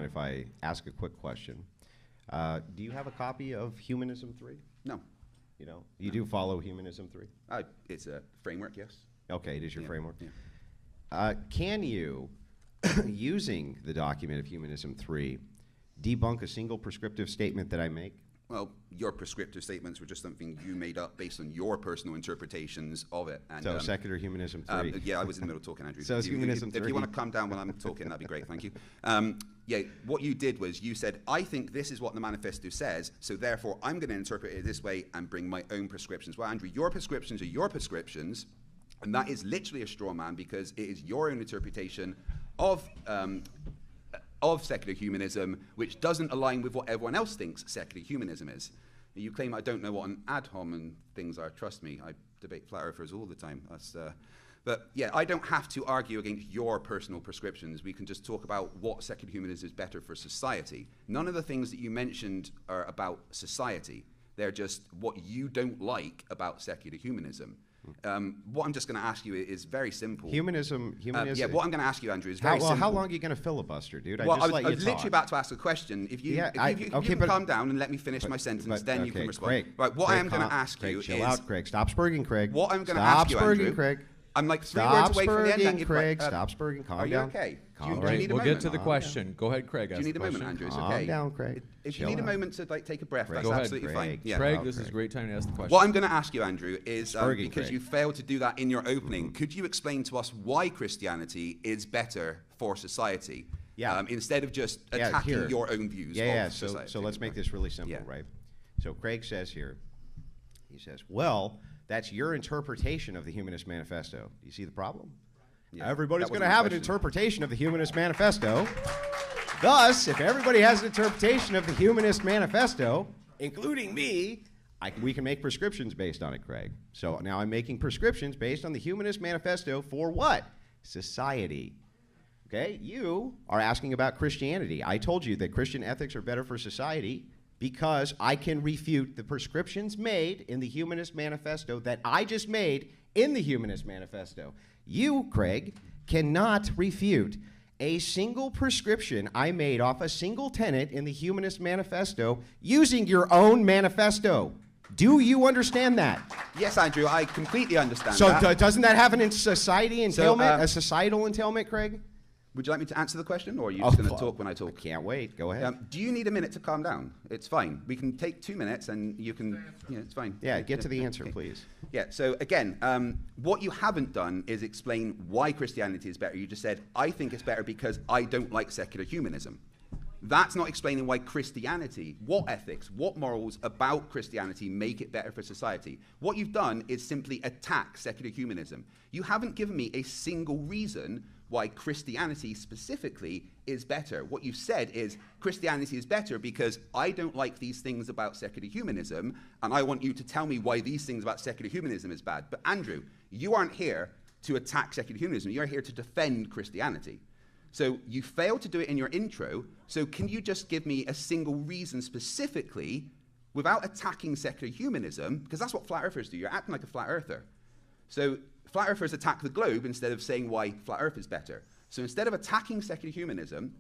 if I ask a quick question? Do you have a copy of Humanism 3? No. You know, you do follow Humanism 3? It's a framework, yes. Okay, it is your framework. Yeah. Can you, using the document of Humanism 3, debunk a single prescriptive statement that I make? Well, your prescriptive statements were just something you made up based on your personal interpretations of it. And, so secular Humanism 3. Yeah, I was in the middle of talking, Andrew. So it's Humanism 3. If you want to calm down when I'm talking, that'd be great, thank you. Yeah, what you did was you said, I think this is what the manifesto says, so therefore I'm going to interpret it this way and bring my own prescriptions. Well, Andrew, your prescriptions are your prescriptions, and that is literally a straw man because it is your own interpretation of secular humanism, which doesn't align with what everyone else thinks secular humanism is. You claim I don't know what an ad hominem things are. Trust me, I debate flat earthers all the time. But yeah, I don't have to argue against your personal prescriptions. We can just talk about what secular humanism is better for society. None of the things that you mentioned are about society. They're just what you don't like about secular humanism. What I'm just going to ask you is very simple. Humanism. Yeah, what I'm going to ask you, Andrew, is very simple. How long are you going to filibuster, dude? Well, I was literally about to ask a question. If you can calm down and let me finish my sentence, then you can respond. Craig, right, what I am going to ask you is... Chill out, Craig. Stop spurging, Craig. What I'm going to ask you, Andrew... Craig. I'm like 3 words away from the end. Craig. Stop spurging. Calm down. Are you okay? Do you need a moment? We'll get to the question. Go ahead, Craig. Do you need a moment, Andrew? It's okay. Calm down, Craig. If you need a moment to take a breath, that's Go ahead, absolutely fine. Yeah. Craig, this is a great time to ask the question. What I'm going to ask you, Andrew, is because Craig. you failed to do that in your opening, could you explain to us why Christianity is better for society? Yeah. Instead of just attacking your own views of society. So let's make this really simple, right? So Craig says here, he says, well, that's your interpretation of the Humanist Manifesto. Do you see the problem? Yeah. Everybody's going to have an interpretation of the Humanist Manifesto. Thus, if everybody has an interpretation of the Humanist Manifesto, including me, we can make prescriptions based on it, Craig. So now I'm making prescriptions based on the Humanist Manifesto for what? Society. Okay? You are asking about Christianity. I told you that Christian ethics are better for society because I can refute the prescriptions made in the Humanist Manifesto that I just made in the Humanist Manifesto. You, Craig, cannot refute a single prescription I made off a single tenet in the Humanist Manifesto using your own manifesto. Do you understand that? Yes, Andrew, I completely understand so that. So doesn't that have a society entailment, a societal entailment, Craig? Would you like me to answer the question, or are you just going to talk when I talk? I can't wait. Go ahead. Do you need a minute to calm down? It's fine. We can take 2 minutes, and you can... Yeah, it's fine. Yeah, get to the answer, please. Yeah, so again, what you haven't done is explain why Christianity is better. You just said, I think it's better because I don't like secular humanism. That's not explaining why Christianity, what ethics, what morals about Christianity make it better for society. What you've done is simply attack secular humanism. You haven't given me a single reason why Christianity specifically is better. What you said is Christianity is better because I don't like these things about secular humanism, and I want you to tell me why these things about secular humanism is bad. But Andrew, you aren't here to attack secular humanism. You're here to defend Christianity. So you failed to do it in your intro, so can you just give me a single reason specifically without attacking secular humanism, because that's what flat earthers do. You're acting like a flat earther. So flat earthers attack the globe instead of saying why flat earth is better. So instead of attacking secular humanism,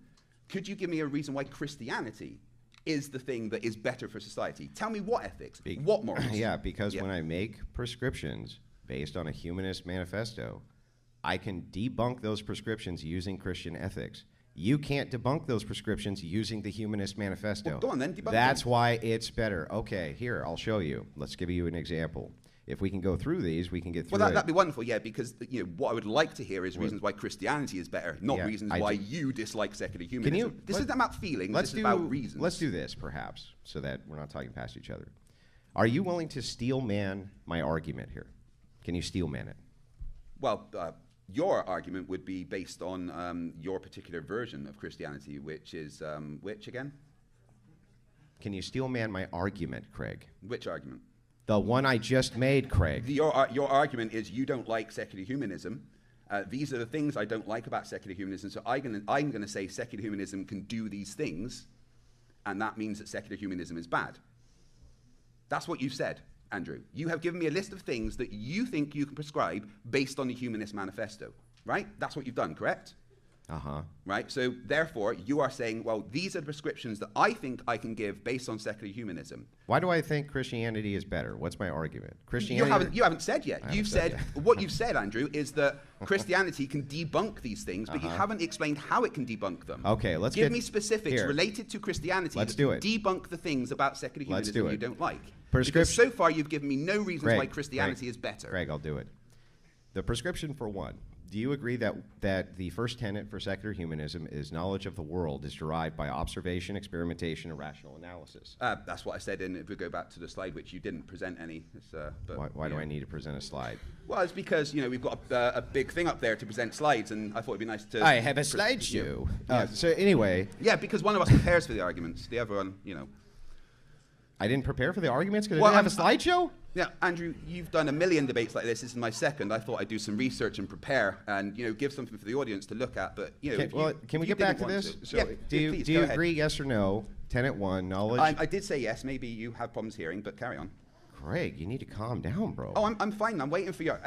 could you give me a reason why Christianity is the thing that is better for society? Tell me what ethics, what morals. Yeah, because when I make prescriptions based on a humanist manifesto, I can debunk those prescriptions using Christian ethics. You can't debunk those prescriptions using the Humanist Manifesto. Well, go on then, debunk That's them. why it's better. Okay, here, I'll show you. Let's give you an example. If we can go through these, we can get through Well, that'd be wonderful, yeah, because what I would like to hear is reasons why Christianity is better, not reasons why you dislike secular humanism. This isn't about feelings, this is about reasons. Let's do this, perhaps, so that we're not talking past each other. Are you willing to steel man my argument here? Can you steel man it? Well, your argument would be based on your particular version of Christianity, which is, which again? Can you steel man my argument, Craig? Which argument? The one I just made, Craig. Your argument is you don't like secular humanism. These are the things I don't like about secular humanism, so I'm going to say secular humanism can do these things, and that means that secular humanism is bad. That's what you said, Andrew. You have given me a list of things that you think you can prescribe based on the Humanist Manifesto, right? That's what you've done, correct? Right? So therefore, you are saying, well, these are the prescriptions that I think I can give based on secular humanism. Why do I think Christianity is better? What's my argument? Christianity. You haven't said yet. You've said what you've said, Andrew, is that Christianity can debunk these things, but you haven't explained how it can debunk them. Okay, let's give me specifics here. Related to Christianity. Let's do it. Debunk the things about secular humanism you don't like. Because so far you've given me no reasons why Christianity is better. Greg, I'll do it. The prescription for one. Do you agree that the first tenet for secular humanism is knowledge of the world is derived by observation, experimentation, and rational analysis? That's what I said if we go back to the slide, which you didn't present any. Why do I need to present a slide? Well, it's because we've got a big thing up there to present slides, and I thought it'd be nice to. I have a slideshow. So anyway. Yeah, because one of us prepares for the arguments. The other one, I didn't prepare for the arguments because I didn't have a slideshow? Yeah, Andrew, you've done a million debates like this. This is my second. I thought I'd do some research and prepare and, give something for the audience to look at. But, can we get back to this? So, yeah, do you agree, yes or no, tenet one, knowledge? I did say yes. Maybe you have problems hearing, but carry on. Craig, you need to calm down, bro. Oh, I'm fine. I'm waiting for your...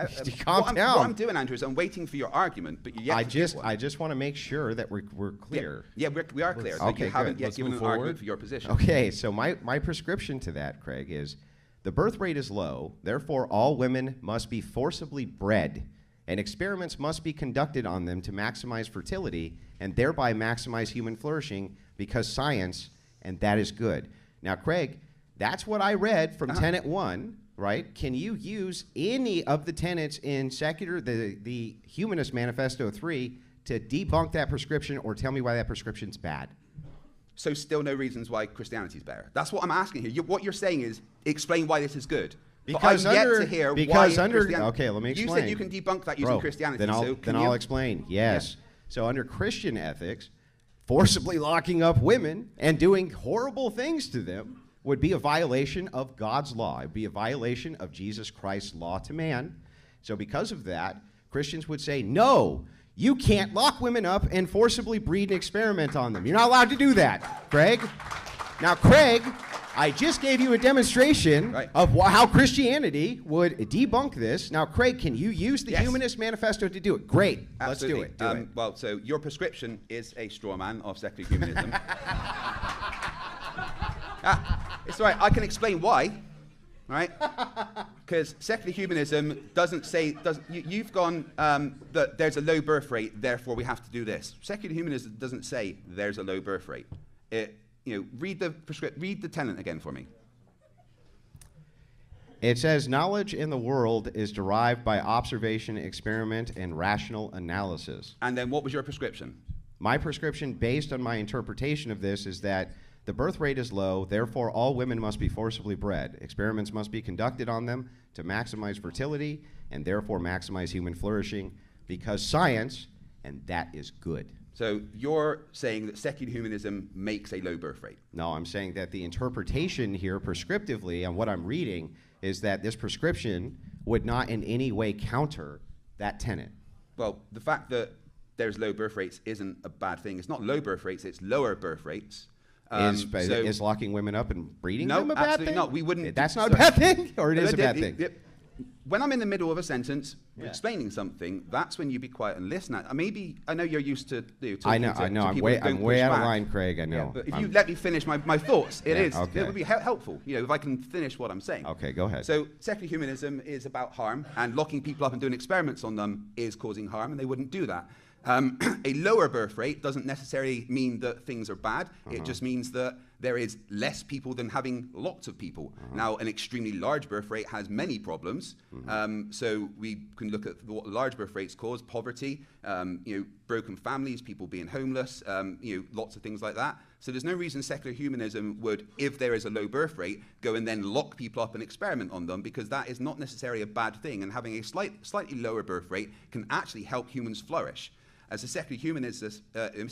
calm down. What I'm doing, Andrew, is I'm waiting for your argument, but you're yet I just want to make sure that we're clear. Yeah, we are clear. Okay, you haven't yet given an argument for your position. Okay, so my prescription to that, Craig, is the birth rate is low, therefore all women must be forcibly bred, and experiments must be conducted on them to maximize fertility and thereby maximize human flourishing because science, and that is good. Now, Craig, that's what I read from Tenet 1, right? Can you use any of the tenets in the Humanist Manifesto 3 to debunk that prescription or tell me why that prescription's bad? So still no reasons why Christianity is better. That's what I'm asking here. What you're saying is explain why this is good. Because I've yet to hear why okay, let me explain. You said you can debunk that using Christianity. Then I'll explain. Yes. Yeah. So under Christian ethics, forcibly locking up women and doing horrible things to them would be a violation of God's law. It would be a violation of Jesus Christ's law to man. So because of that, Christians would say, no, you can't lock women up and forcibly breed and experiment on them. You're not allowed to do that, Craig. Now, Craig, I just gave you a demonstration of how Christianity would debunk this. Now, Craig, can you use the Humanist Manifesto to do it? Great. Absolutely. Let's do it. Well, so your prescription is a straw man of secular humanism. It's all right. I can explain why, right? Because secular humanism doesn't say, you've gone that there's a low birth rate, therefore we have to do this. Secular humanism doesn't say there's a low birth rate. Read the tenet again for me. It says, knowledge in the world is derived by observation, experiment, and rational analysis. And then what was your prescription? My prescription, based on my interpretation of this, is that the birth rate is low, therefore all women must be forcibly bred. Experiments must be conducted on them to maximize fertility and therefore maximize human flourishing because science, and that is good. So you're saying that secular humanism makes a low birth rate? No, I'm saying that the interpretation here prescriptively and what I'm reading is that this prescription would not in any way counter that tenet. Well, the fact that there's low birth rates isn't a bad thing. It's not low birth rates, it's lower birth rates. Is locking women up and breeding them a bad thing? No, we wouldn't. That's not a bad thing? Or it is a bad thing? When I'm in the middle of a sentence explaining something, that's when you be quiet and listen. I know you're used to talking I know. I'm way out of line, Craig. I know. Yeah, but if you let me finish my thoughts, it would be helpful. If I can finish what I'm saying. Okay, go ahead. So secular humanism is about harm, and locking people up and doing experiments on them is causing harm, and they wouldn't do that. A lower birth rate doesn't necessarily mean that things are bad. It just means that there is less people than having lots of people. Now, an extremely large birth rate has many problems. So we can look at what large birth rates cause: poverty, broken families, people being homeless, lots of things like that. So there's no reason secular humanism would, if there is a low birth rate, go and then lock people up and experiment on them, because that is not necessarily a bad thing. And having a slightly lower birth rate can actually help humans flourish. As a secular humanist,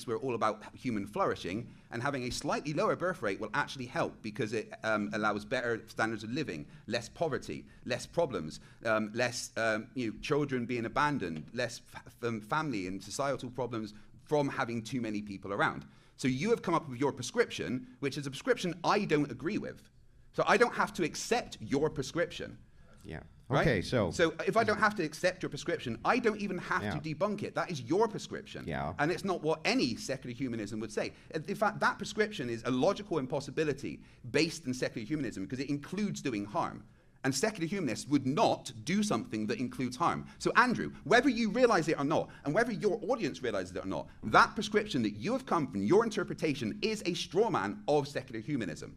we're all about human flourishing, and having a slightly lower birth rate will actually help because it allows better standards of living, less poverty, less problems, less children being abandoned, less family and societal problems from having too many people around. So you have come up with your prescription, which is a prescription I don't agree with. So I don't have to accept your prescription. Yeah. Right? Okay, so if I don't have to accept your prescription, I don't even have Yeah. to debunk it. That is your prescription. Yeah. And it's not what any secular humanism would say. In fact, that prescription is a logical impossibility based in secular humanism because it includes doing harm. And secular humanists would not do something that includes harm. So Andrew, whether you realize it or not, and whether your audience realizes it or not, that prescription that you have come from, your interpretation, is a straw man of secular humanism.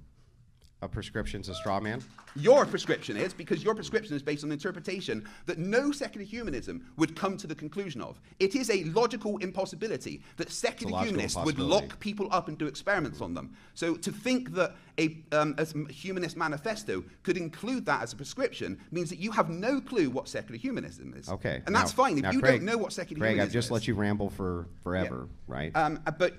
a prescription's a straw man? Your prescription is, because your prescription is based on interpretation that no secular humanism would come to the conclusion of. It is a logical impossibility that secular humanists would lock people up and do experiments on them. So to think that a humanist manifesto could include that as a prescription means that you have no clue what secular humanism is. Okay. And that's fine. If you Craig, don't know what secular Craig, humanism I've just is. let you ramble for forever, right?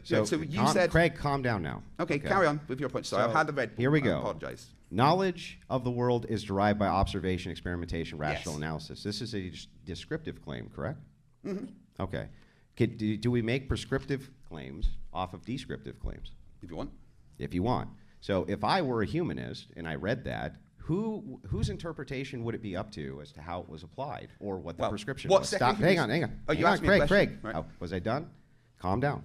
So you said... Craig, calm down now. Okay, carry on with your point. Sorry, I've had the red. Here we go. I apologize. Knowledge of the world is derived by observation, experimentation, rational analysis. This is a descriptive claim, correct? Mm-hmm. Okay. Do we make prescriptive claims off of descriptive claims? If you want. If you want. So if I were a humanist and I read that, whose interpretation would it be up to as to how it was applied or what the prescription was? Stop. Hang on. Oh, you asked me a question. Craig. Right. Oh, was I done? Calm down.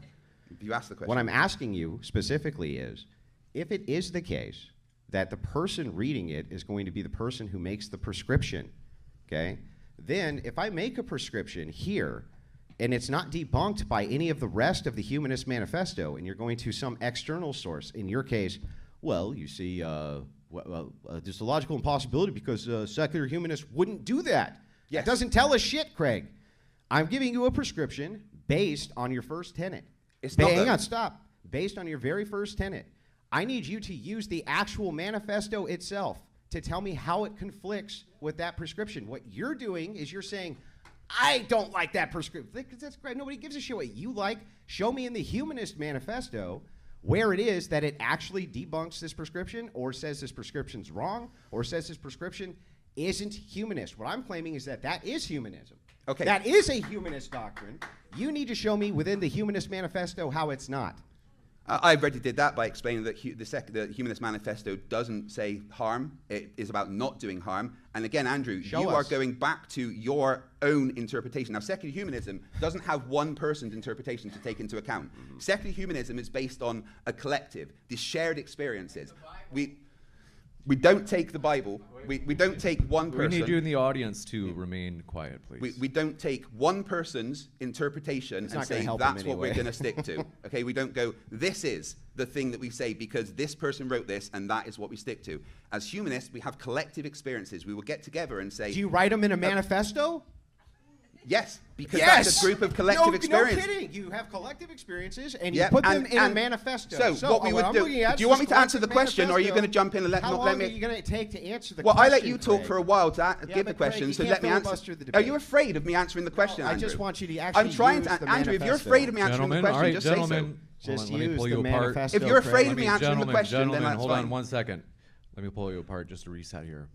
You asked the question. What I'm asking you specifically is, if it is the case that the person reading it is going to be the person who makes the prescription, okay, then if I make a prescription here and it's not debunked by any of the rest of the Humanist Manifesto and you're going to some external source, in your case, well, you see, there's a logical impossibility because secular humanists wouldn't do that. Yes. It doesn't tell us shit, Craig. I'm giving you a prescription based on your first tenet. Hang on, stop. Based on your very first tenet. I need you to use the actual manifesto itself to tell me how it conflicts with that prescription. What you're doing is you're saying, I don't like that prescription. That's great. Nobody gives a shit what you like. Show me in the Humanist Manifesto where it is that it actually debunks this prescription or says this prescription's wrong or says this prescription isn't humanist. What I'm claiming is that that is humanism. Okay. That is a humanist doctrine. You need to show me within the Humanist Manifesto how it's not. I already did that by explaining that the Humanist Manifesto doesn't say harm. It is about not doing harm. And again, Andrew, you are going back to your own interpretation. Now, secular humanism doesn't have one person's interpretation to take into account. Secular humanism is based on a collective, these shared experiences. We don't take the Bible. We don't take one person. We need you in the audience to remain quiet, please. We don't take one person's interpretation and say that's what we're going to stick to. Okay, we don't go, this is the thing that we say because this person wrote this and that is what we stick to. As humanists, we have collective experiences. We will get together and say... Do you write them in a manifesto? Yes, because that's a group of collective experiences. No kidding. You have collective experiences and you put them in a manifesto. So what we would do you want me to answer the question or are you going to jump in and let me... How long are you going to take to answer the question, Well, I let you talk for a while to give the question, Craig, so let me answer. Are you afraid of me answering the question, Andrew? I just want you to actually I'm trying use to... the Andrew, if you're manifesto. afraid of me answering the question, just say so. Just Let me use pull the you apart. manifesto. If you're afraid Craig. of me answering the question, then that's hold fine. on 1 second. Let me pull you apart just to reset here.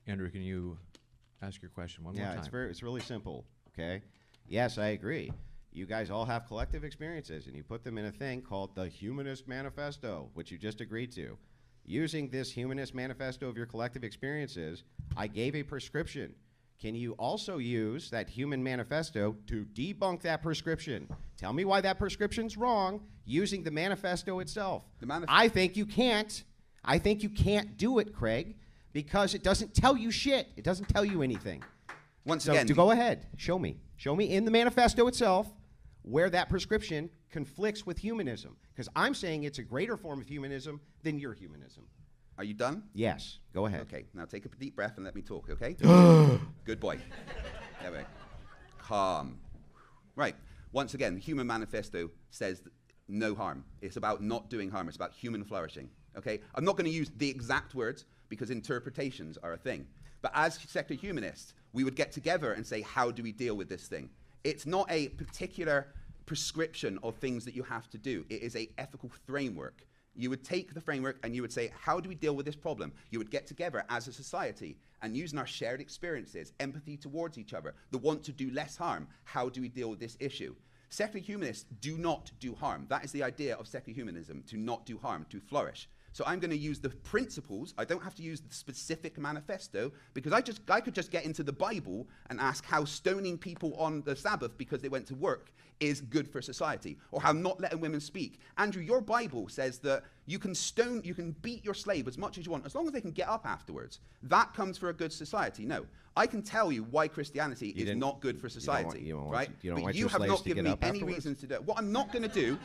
Andrew, can you ask your question one more time? Yeah, it's really simple, okay? Yes, I agree. You guys all have collective experiences, and you put them in a thing called the Humanist Manifesto, which you just agreed to. Using this Humanist Manifesto of your collective experiences, I gave a prescription. Can you also use that Human Manifesto to debunk that prescription? Tell me why that prescription's wrong using the manifesto itself. I think you can't. I think you can't do it, Craig, because it doesn't tell you shit. It doesn't tell you anything. Once again, go ahead. Show me. Show me in the manifesto itself where that prescription conflicts with humanism. Because I'm saying it's a greater form of humanism than your humanism. Are you done? Yes. Go ahead. Okay, now take a deep breath and let me talk, okay? Good boy. There we go. Calm. Right. Once again, the Human Manifesto says no harm. It's about not doing harm. It's about human flourishing, okay? I'm not going to use the exact words because interpretations are a thing. But as secular humanists, we would get together and say, how do we deal with this thing? It's not a particular prescription of things that you have to do. It is an ethical framework. You would take the framework and you would say, how do we deal with this problem? You would get together as a society and using our shared experiences, empathy towards each other, the want to do less harm, how do we deal with this issue? Secular humanists do not do harm. That is the idea of secular humanism, to not do harm, to flourish. So I'm going to use the principles. I don't have to use the specific manifesto, because I could just get into the Bible and ask how stoning people on the Sabbath because they went to work is good for society, or how not letting women speak. Andrew, your Bible says that you can beat your slave as much as you want, as long as they can get up afterwards. That comes for a good society. No, I can tell you why Christianity is not good for society, right? But you have not given me any reasons to do it. What I'm not going to do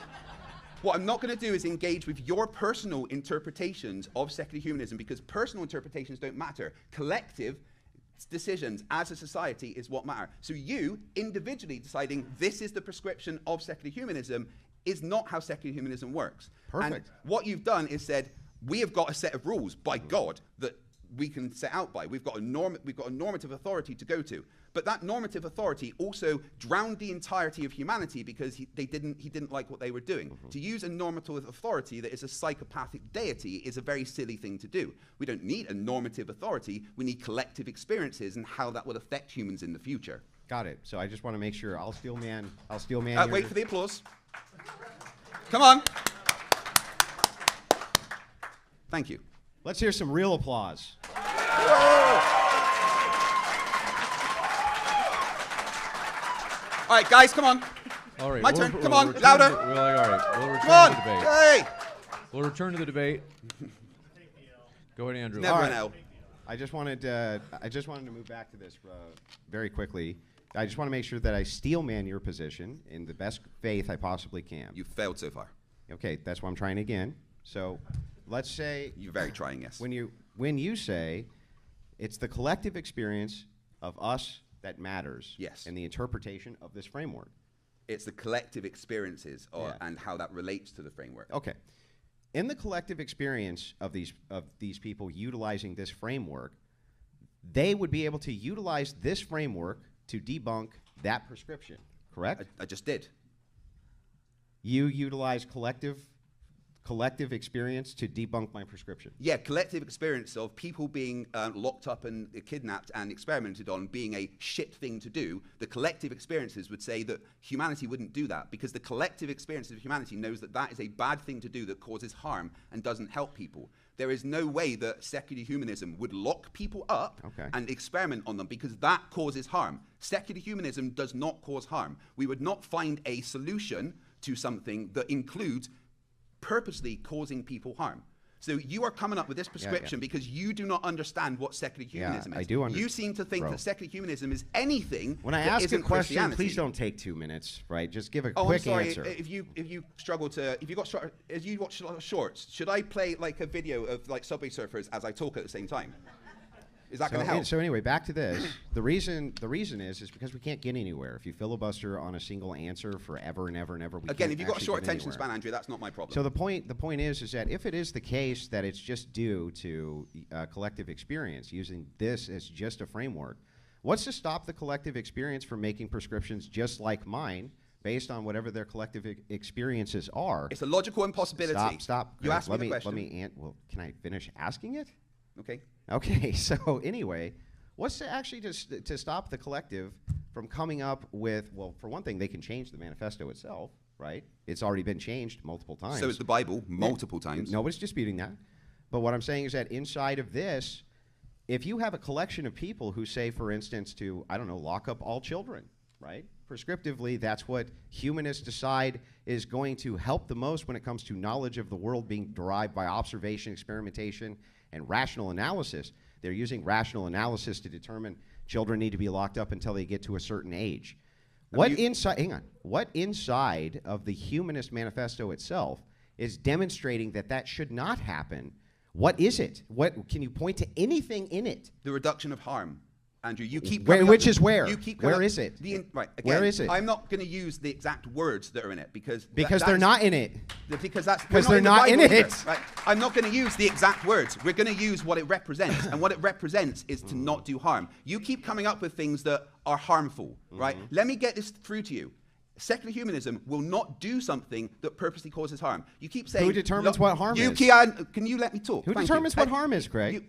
What I'm not going to do is engage with your personal interpretations of secular humanism, because personal interpretations don't matter. Collective decisions as a society is what matter. So you, individually deciding this is the prescription of secular humanism, is not how secular humanism works. Perfect. And what you've done is said, we have got a set of rules, by God, that we can set out by. We've got a normative authority to go to. But that normative authority also drowned the entirety of humanity, because he didn't like what they were doing. Mm-hmm. To use a normative authority that is a psychopathic deity is a very silly thing to do. We don't need a normative authority. We need collective experiences and how that will affect humans in the future. Got it. So I just want to make sure. I'll steel man. Wait for the applause. Come on. Thank you. Let's hear some real applause. All right, guys, come on. All right, my turn. Come on, louder. All right, we'll return come on. to the debate. Hey. We'll return to the debate. Go ahead, Andrew. Never an L. I just wanted to move back to this very quickly. I just want to make sure that I steel man your position in the best faith I possibly can. You've failed so far. Okay, that's why I'm trying again. So let's say you're very trying, yes. When you say it's the collective experience of us that matters, yes, in the interpretation of this framework. It's the collective experiences and how that relates to the framework. Okay. In the collective experience of these people utilizing this framework, they would be able to utilize this framework to debunk that prescription, correct? I just did. You utilize collective experience to debunk my prescription. Yeah, collective experience of people being locked up and kidnapped and experimented on being a shit thing to do. The collective experiences would say that humanity wouldn't do that, because the collective experience of humanity knows that that is a bad thing to do that causes harm and doesn't help people. There is no way that secular humanism would lock people up and experiment on them, because that causes harm. Secular humanism does not cause harm. We would not find a solution to something that includes purposely causing people harm. So you are coming up with this prescription because you do not understand what secular humanism is. I do understand. You seem to think that secular humanism is anything. When I ask a question, please don't take 2 minutes, right? Just give a quick answer. If you watch a lot of shorts, should I play like a video of like Subway Surfers as I talk at the same time? Is that going to help? So anyway, back to this. The reason is because we can't get anywhere. If you filibuster on a single answer forever and ever and ever, again, if you've got a short attention span, Andrew, that's not my problem. So the point is that if it is the case that it's just due to collective experience, using this as just a framework, what's to stop the collective experience from making prescriptions just like mine, based on whatever their collective experiences are? It's a logical impossibility. Stop. You asked me the question. Well, can I finish asking it? Okay. Okay, so anyway, what's to actually to stop the collective from coming up with, well, for one thing, they can change the manifesto itself, right? It's already been changed multiple times. So is the Bible, multiple times. Nobody's disputing that. But what I'm saying is that inside of this, if you have a collection of people who say, for instance, to, I don't know, lock up all children, right? Prescriptively, that's what humanists decide is going to help the most when it comes to knowledge of the world being derived by observation, experimentation, and rational analysis. They're using rational analysis to determine children need to be locked up until they get to a certain age. What inside of the Humanist Manifesto itself is demonstrating that that should not happen? What is it? What can you point to anything in it? The reduction of harm. Andrew, you keep where is it? Where is it? Right, again, where is it? I'm not going to use the exact words that are in it because they're not in it. Because they're not in it. Right? I'm not going to use the exact words. We're going to use what it represents, and what it represents is to not do harm. You keep coming up with things that are harmful, right? Let me get this through to you. Secular humanism will not do something that purposely causes harm. You keep saying who determines what harm is? Can you let me talk? Who determines what harm is, Craig?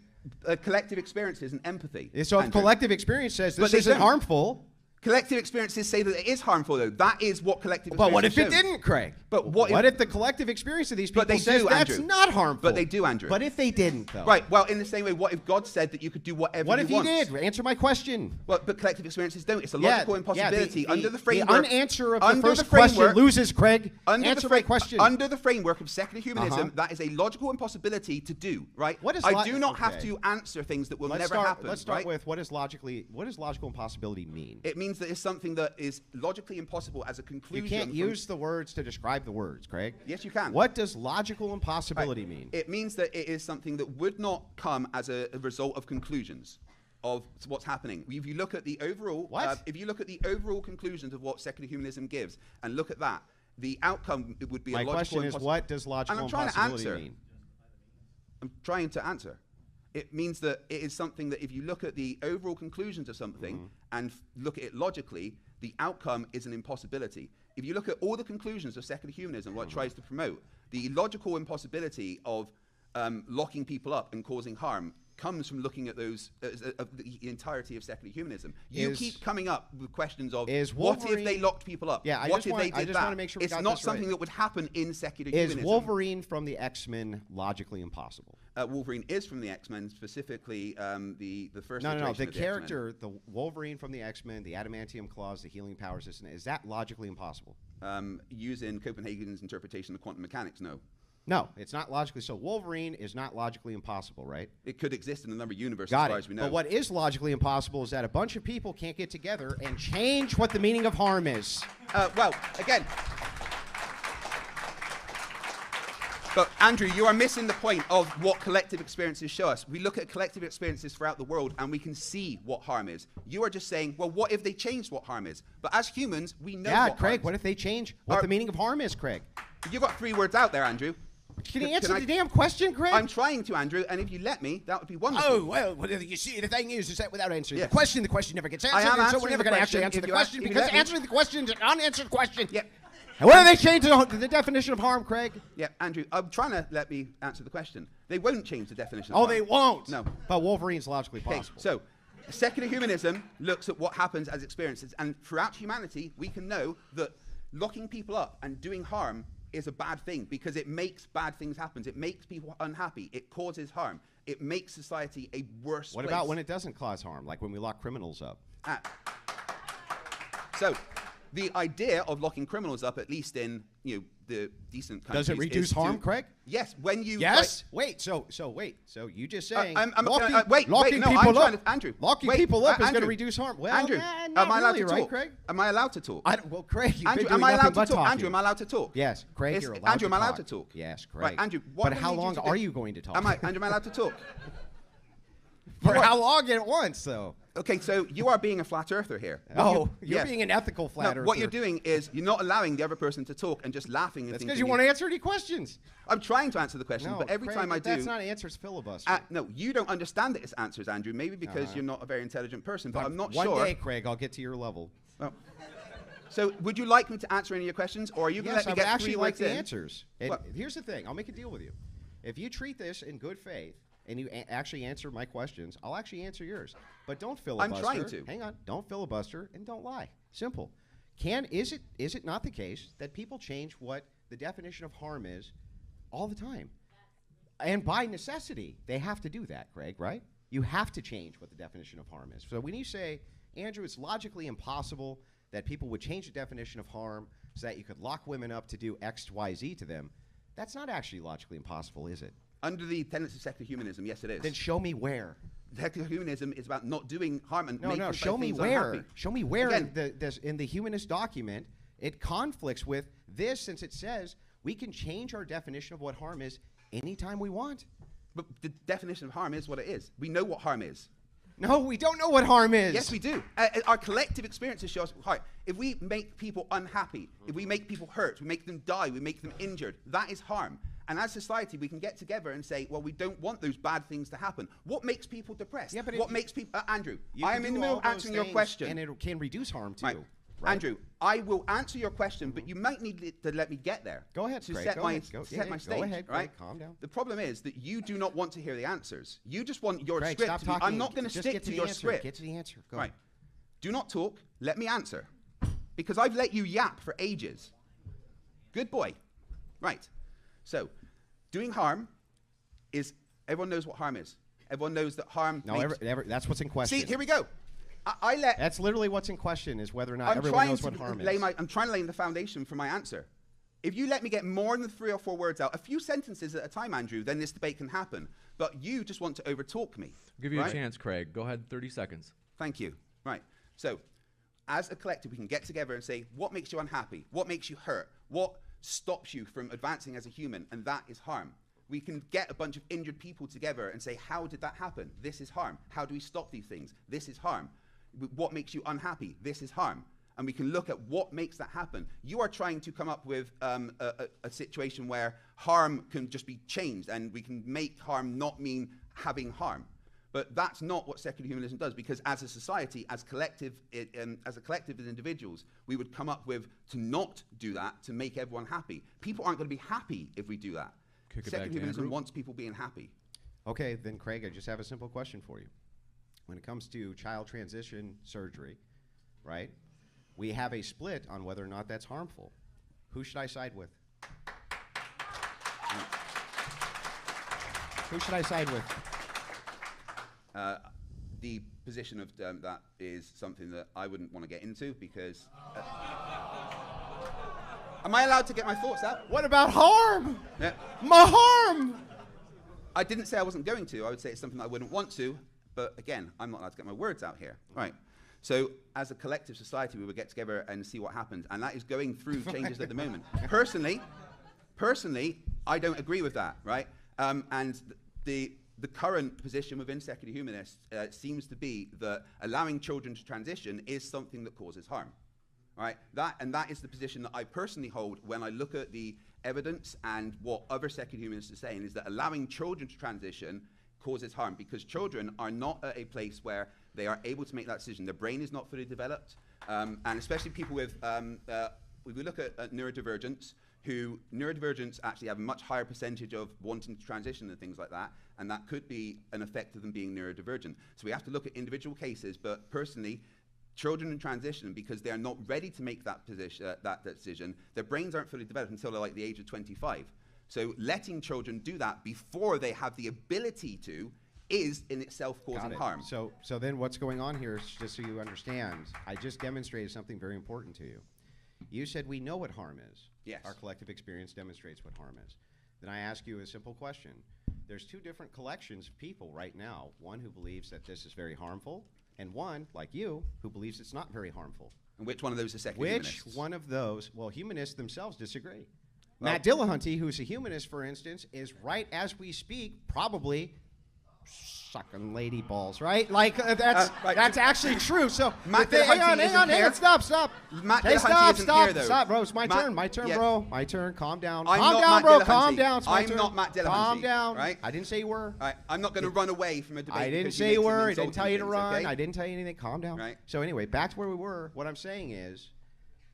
Collective experiences and empathy. So if collective experience says this isn't harmful, Collective experiences say that it is harmful, though. That is what collective experiences But what if it show. didn't, Craig? But what if the collective experience of these people But they says do, that's Andrew. not harmful? But they do, Andrew. But if they didn't, though? Right, well, in the same way, what if God said that you could do whatever What you if he want? did? Answer my question. Well, but collective experiences don't. It's a logical impossibility. Under the framework... The unanswer of the first question loses, Craig. Answer my question. Under the framework of secular humanism, that is a logical impossibility to do, right? I do not have to answer things that will never happen. Let's start with what does logical impossibility mean? It means that it's something that is logically impossible as a conclusion. You can't use the words to describe the words, Craig. Yes, you can. What does logical impossibility mean? It means that it is something that would not come as a result of conclusions of what's happening. If you look at the overall, if you look at the overall conclusions of what secular humanism gives, and look at that, the outcome it would be a logical. My question is, what does logical impossibility mean? I'm trying to answer. It means that it is something that if you look at the overall conclusions of something and look at it logically, the outcome is an impossibility. If you look at all the conclusions of secular humanism, what it tries to promote, the logical impossibility of locking people up and causing harm comes from looking at those of the entirety of secular humanism. You keep coming up with questions of what if they locked people up? Yeah, what if they did I just that? want to make sure it's not something that would happen in secular humanism. Is Wolverine from the X-Men logically impossible? Wolverine is from the X-Men, specifically the first. No. The character, the Wolverine from the X-Men, the adamantium claws, the healing power system, is that logically impossible? Using Copenhagen's interpretation of quantum mechanics, no. No, it's not logically. So Wolverine is not logically impossible, right? It could exist in a number of universes Got as far it. as we know. But what is logically impossible is that a bunch of people can't get together and change what the meaning of harm is. Well, again... But, Andrew, you are missing the point of what collective experiences show us. We look at collective experiences throughout the world and we can see what harm is. You are just saying, well, what if they changed what harm is? But as humans, we know what Craig, harm what if they change what the meaning of harm is, Craig? You've got 3 words out there, Andrew. Can you answer the damn question, Craig? I'm trying to, Andrew, and if you let me, that would be wonderful. Oh, well, you see, the thing is that without answering the question never gets answered, so we're never going to actually answer the question, because answering the question is an unanswered question. Yep. And what if they change the definition of harm, Craig? Yeah, Andrew, I'm trying to let me answer the question. They won't change the definition of harm. Oh, they won't? No. But Wolverine's logically possible. So, secular humanism looks at what happens as experiences, and throughout humanity, we can know that locking people up and doing harm is a bad thing because it makes bad things happen. It makes people unhappy. It causes harm. It makes society a worse place. What about when it doesn't cause harm, like when we lock criminals up? So, the idea of locking criminals up, at least in the decent countries, does it reduce harm, Craig? Yes. When you wait. So you just saying locking people up is going to reduce harm? Well, Andrew, not am I allowed really, to talk? right, Craig? Am I allowed to talk? Well, Craig, Andrew, am I allowed to talk? Andrew, am I allowed to talk? Yes, Craig, you're allowed Andrew, to am I allowed talk. to talk? Yes, Craig. Right, Andrew. But how long are you going to talk? Andrew, am I allowed to talk? For how long at once, though? Okay, so you are being a flat earther here. You're being an ethical flat earther. What you're doing is you're not allowing the other person to talk and just laughing. That's because you won't answer any questions. I'm trying to answer the questions, but every time I do... That's not answers filibuster. No, you don't understand it as answers, Andrew, maybe because you're not a very intelligent person, but I'm not sure... One day, Craig, I'll get to your level. Oh. So would you like me to answer any of your questions, or are you going to let me get 3 words in? the answers. Here's the thing. I'll make a deal with you. If you treat this in good faith, and you actually answer my questions, I'll actually answer yours. But don't filibuster. I'm trying to. Hang on. Don't filibuster and don't lie. Simple. Is it not the case that people change what the definition of harm is all the time? And by necessity, they have to do that, Craig, right? You have to change what the definition of harm is. So when you say, Andrew, it's logically impossible that people would change the definition of harm so that you could lock women up to do X, Y, Z to them, that's not actually logically impossible, is it? Under the tenets of secular humanism, yes, it is. Then show me where. Secular humanism is about not doing harm and making show me things where. unhappy. Show me where in the humanist document it conflicts with this, since it says we can change our definition of what harm is anytime we want. But the definition of harm is what it is. We know what harm is. No, we don't know what harm is. Yes, we do. Our collective experiences show us harm. If we make people unhappy, if we make people hurt, we make them die, we make them injured, that is harm. And as society, we can get together and say, well, we don't want those bad things to happen. What makes people depressed? Yeah, but what makes people... Andrew, I am in the middle of answering your question. And it can reduce harm, too. Right. Andrew, I will answer your question, but you might need to let me get there. Go ahead, to Craig. set my stage. Go ahead, Craig. Right? Calm down. The problem is that you do not want to hear the answers. You just want your Craig, script stop to be... talking. I'm not going to stick to your script. Get to the answer. Go. Right. Do not talk. Let me answer. Because I've let you yap for ages. Good boy. Right. So, doing harm is, everyone knows what harm is. Everyone knows that harm No, that's what's in question. See, here we go. That's literally what's in question, is whether or not everyone knows what harm is. I'm trying to lay the foundation for my answer. If you let me get more than 3 or 4 words out, a few sentences at a time, Andrew, then this debate can happen. But you just want to overtalk me. I'll give you a chance, Craig. Go ahead, 30 seconds. Thank you. Right. So, as a collective, we can get together and say, what makes you unhappy? What makes you hurt? What stops you from advancing as a human? And that is harm. We can get a bunch of injured people together and say, how did that happen? This is harm. How do we stop these things? This is harm. What makes you unhappy? This is harm. And we can look at what makes that happen. You are trying to come up with a situation where harm can just be changed, and we can make harm not mean having harm. But that's not what secular humanism does, because as a society, as a collective as individuals, we would come up with to not do that, to make everyone happy. People aren't going to be happy if we do that. Secular humanism wants people being happy. Okay, then Craig, I just have a simple question for you. When it comes to child transition surgery, right, we have a split on whether or not that's harmful. Who should I side with? Who should I side with? The position of that is something that I wouldn't want to get into, because... am I allowed to get my thoughts out? What about harm? Yeah. My harm! I didn't say I wasn't going to. I would say it's something I wouldn't want to. But again, I'm not allowed to get my words out here. Right. So as a collective society, we would get together and see what happens. And that is going through changes at the moment. Personally, I don't agree with that, right? And the current position within secular humanists seems to be that allowing children to transition is something that causes harm. Right? That is the position that I personally hold when I look at the evidence, and what other secular humanists are saying is that allowing children to transition causes harm, because children are not at a place where they are able to make that decision. Their brain is not fully developed, and especially people with, we look at neurodivergence, neurodivergence actually have a much higher percentage of wanting to transition and things like that, and that could be an effect of them being neurodivergent. So we have to look at individual cases, but personally, children in transition, because they are not ready to make that decision, their brains aren't fully developed until they're like the age of 25. So letting children do that before they have the ability to is in itself causing harm. So then what's going on here, is just so you understand, I just demonstrated something very important to you. You said we know what harm is. Yes. Our collective experience demonstrates what harm is. Then I ask you a simple question. There's 2 different collections of people right now. One who believes that this is very harmful, and one, like you, who believes it's not very harmful. And which one of those is secular humanists? Which one of those? Well, humanists themselves disagree. Well, Matt Dillahunty, who's a humanist, for instance, is right as we speak probably sucking lady balls, right? Like that's actually true. So Matt hang on, stop. Matt Hey, Dillahunty stop, bro. It's my turn, bro. My turn. Calm down. I'm Calm not down, Matt bro. Dillahunty. Calm down. It's my I'm turn. not Matt Dillahunty. Calm down. Right? I didn't say you were. Right. I'm not going to run away from a debate. I didn't say you were. I didn't tell you to run. Okay? I didn't tell you anything. Calm down. Right. So anyway, back to where we were. What I'm saying is,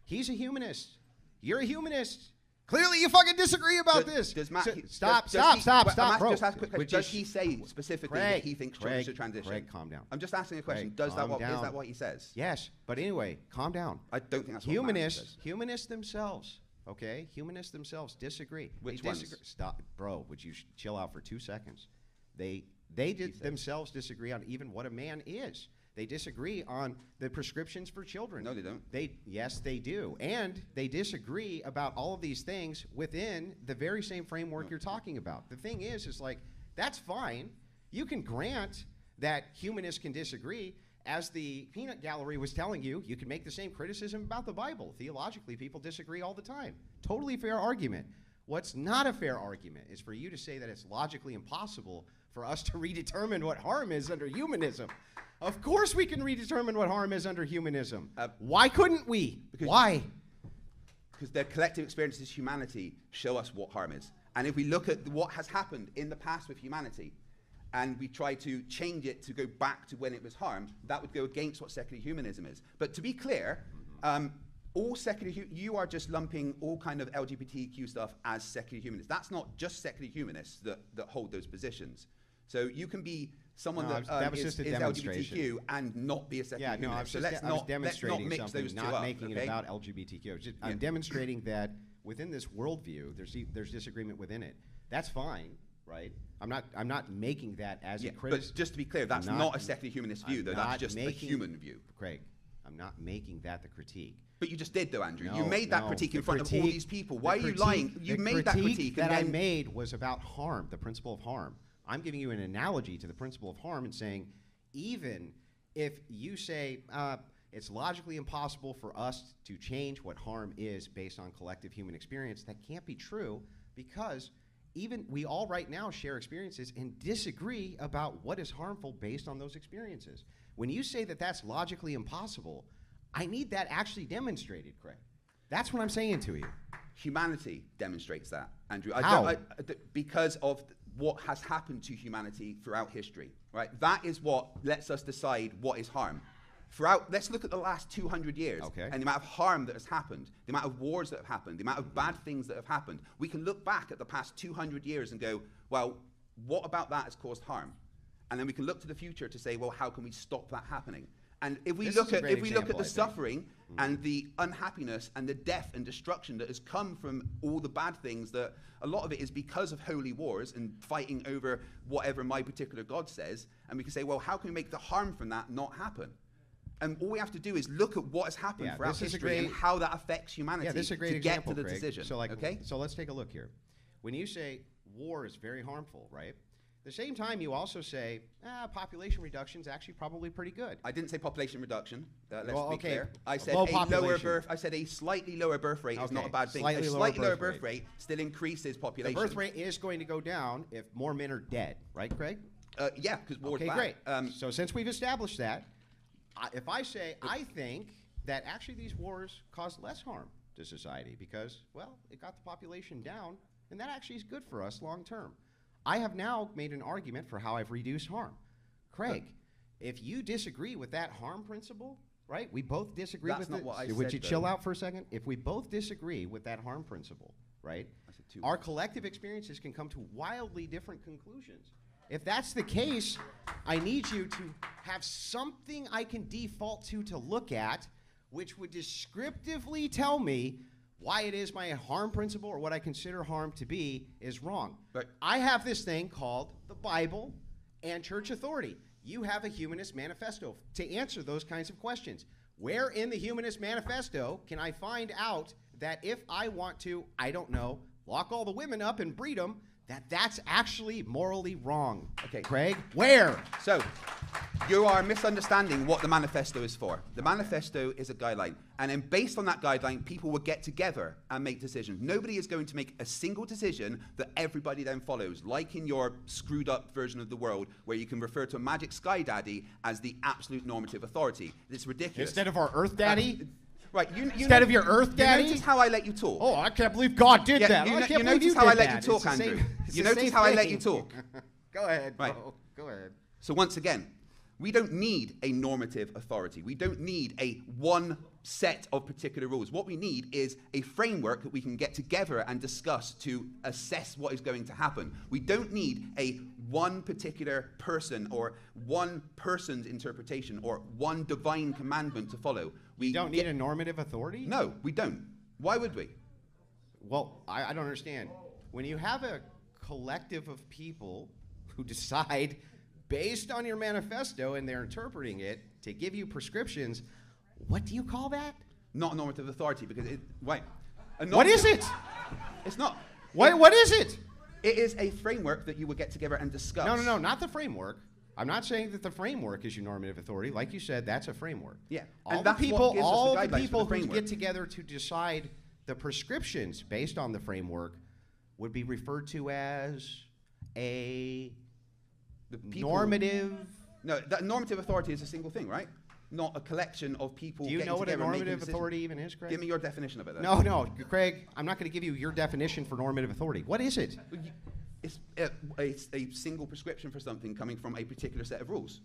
he's a humanist. You're a humanist. Clearly, you fucking disagree about this. Does Matt? Stop, bro. Just ask a quick question. Does he say specifically that he thinks children should transition? Craig, calm down. I'm just asking a question. Is that what he says? Yes, but anyway, calm down. I don't think that's what Matt says. Humanists themselves, okay? Humanists themselves disagree. Which ones? Stop, bro. Would you chill out for 2 seconds? They themselves disagree on even what a man is. They disagree on the prescriptions for children. No, they don't. Yes, they do. And they disagree about all of these things within the very same framework you're talking about. The thing is like, that's fine. You can grant that humanists can disagree. As the peanut gallery was telling you, you can make the same criticism about the Bible. Theologically, people disagree all the time. Totally fair argument. What's not a fair argument is for you to say that it's logically impossible for us to redetermine what harm is under humanism. Of course we can redetermine what harm is under humanism. Why couldn't we? Why? Because their collective experiences as humanity show us what harm is. And if we look at what has happened in the past with humanity, and we try to change it to go back to when it was harm, that would go against what secular humanism is. But to be clear, all secular, you are just lumping all kind of LGBTQ stuff as secular humanists. That's not just secular humanists that hold those positions. So you can be someone No, that was is just a LGBTQ demonstration. and not be a secular Yeah, no, humanist. I was So let's demonstrating not mix something, those two not up, making okay? it about LGBTQ. I'm demonstrating that within this worldview, there's disagreement within it. That's fine, right? I'm not making that as a criticism. But just to be clear, that's not a secular humanist view, though. That's just a human view. Craig, I'm not making that the critique. But you just did, though, Andrew. No, you made that critique in front of all these people. Why are you lying? You made that critique. That I made was about harm, the principle of harm. I'm giving you an analogy to the principle of harm and saying, even if you say it's logically impossible for us to change what harm is based on collective human experience, that can't be true, because even we all right now share experiences and disagree about what is harmful based on those experiences. When you say that that's logically impossible, I need that actually demonstrated, Craig. That's what I'm saying to you. Humanity demonstrates that, Andrew. How? Because of what has happened to humanity throughout history, right? That is what lets us decide what is harm. Let's look at the last 200 years and the amount of harm that has happened, the amount of wars that have happened, the amount of bad things that have happened. We can look back at the past 200 years and go, well, what about that has caused harm? And then we can look to the future to say, well, how can we stop that happening? And if we look at the suffering and the unhappiness and the death and destruction that has come from all the bad things, that a lot of it is because of holy wars and fighting over whatever my particular God says, and we can say, well, how can we make the harm from that not happen? And all we have to do is look at what has happened throughout history and how that affects humanity this is a great to example, get to the Craig. decision. So let's take a look here. When you say war is very harmful, right? At the same time, you also say population reduction is actually probably pretty good. I didn't say population reduction. Let's be okay. clear. I said I said a slightly lower birth rate is not a bad thing. A slightly lower birth rate still increases population. The birth rate is going to go down if more men are dead, right, Craig? Yeah, because war's bad. Okay, great. So since we've established that, if I say I think that actually these wars cause less harm to society because, well, it got the population down, and that actually is good for us long term. I have now made an argument for how I've reduced harm. Craig, if you disagree with that harm principle, right? We both disagree with it. That's not what I said. Would you chill out for a second? If we both disagree with that harm principle, right? Our collective experiences can come to wildly different conclusions. If that's the case, I need you to have something I can default to look at, which would descriptively tell me why it is my harm principle or what I consider harm to be is wrong. But I have this thing called the Bible and church authority. You have a Humanist Manifesto to answer those kinds of questions. Where in the Humanist Manifesto can I find out that if I want to, I don't know, lock all the women up and breed them, that's actually morally wrong? Okay. Craig, where? So, you are misunderstanding what the manifesto is for. The manifesto is a guideline. And then based on that guideline, people will get together and make decisions. Nobody is going to make a single decision that everybody then follows, like in your screwed up version of the world, where you can refer to a magic sky daddy as the absolute normative authority. It's ridiculous. Instead of our earth daddy? Right, instead of your earth daddy? You notice how I let you talk. Oh, I can't believe God did that. You notice how I let you talk, Andrew. You notice how I let you talk. Go ahead, right. bro. Go ahead. So once again, we don't need a normative authority. We don't need a one set of particular rules. What we need is a framework that we can get together and discuss to assess what is going to happen. We don't need a one particular person or one person's interpretation or one divine commandment to follow. We don't need a normative authority? No, we don't. Why would we? Well, I don't understand. When you have a collective of people who decide based on your manifesto and they're interpreting it to give you prescriptions, what do you call that? Not a normative authority, because what is it? It's not. What is it? It is a framework that you would get together and discuss. No, not the framework. I'm not saying that the framework is your normative authority. Like you said, that's a framework. Yeah. All the people who get together to decide the prescriptions based on the framework would be referred to as a normative. No, that normative authority is a single thing, right? Not a collection of people. Do you know what a normative authority even is, Craig? Give me your definition of it, then. No, Craig, I'm not going to give you your definition for normative authority. What is it? It's a single prescription for something coming from a particular set of rules.